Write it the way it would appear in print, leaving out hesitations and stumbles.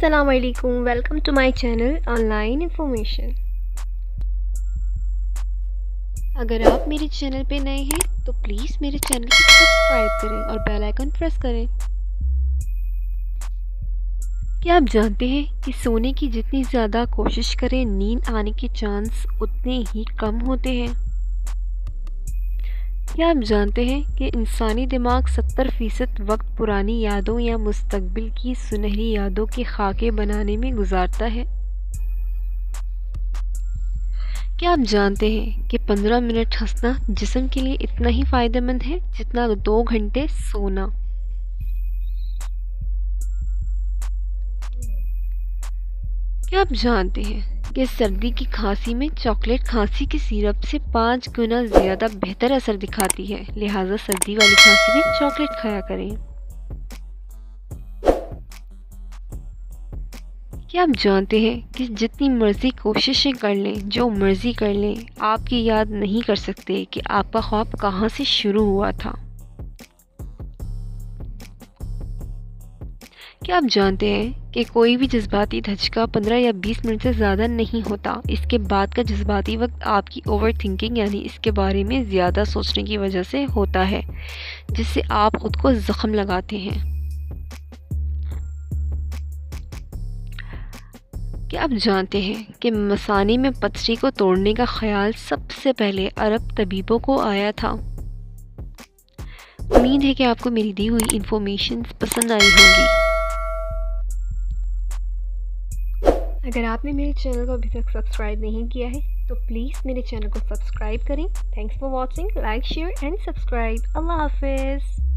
अस्सलामुअलैकुम, welcome to my channel online information. अगर आप मेरे चैनल पे नए हैं तो प्लीज़ मेरे चैनल को सब्सक्राइब करें और बेल आइकन प्रेस करें। क्या आप जानते हैं कि सोने की जितनी ज़्यादा कोशिश करें नींद आने के चांस उतने ही कम होते हैं। क्या आप जानते हैं कि इंसानी दिमाग 70% वक्त पुरानी यादों या मुस्तकबिल की सुनहरी यादों के खाके बनाने में गुजारता है। क्या आप जानते हैं कि 15 मिनट हंसना जिस्म के लिए इतना ही फ़ायदेमंद है जितना 2 घंटे सोना। क्या आप जानते हैं कि सर्दी की खांसी में चॉकलेट खांसी के सिरप से 5 गुना ज़्यादा बेहतर असर दिखाती है, लिहाजा सर्दी वाली खांसी में चॉकलेट खाया करें। क्या आप जानते हैं कि जितनी मर्ज़ी कोशिशें कर लें, जो मर्ज़ी कर लें, आपकी याद नहीं कर सकते कि आपका ख्वाब कहाँ से शुरू हुआ था। क्या आप जानते हैं कि कोई भी जज्बाती धचका 15 या 20 मिनट से ज़्यादा नहीं होता। इसके बाद का जज्बाती वक्त आपकी ओवर थिंकिंग यानी इसके बारे में ज़्यादा सोचने की वजह से होता है, जिससे आप ख़ुद को ज़ख्म लगाते हैं। क्या आप जानते हैं कि मसाने में पथरी को तोड़ने का ख्याल सबसे पहले अरब तबीबों को आया था। उम्मीद है कि आपको मेरी दी हुई इंफॉर्मेशन पसंद आई होगी। अगर आपने मेरे चैनल को अभी तक सब्सक्राइब नहीं किया है तो प्लीज़ मेरे चैनल को सब्सक्राइब करें। Thanks for watching, like share and subscribe. अल्लाह हाफिज़।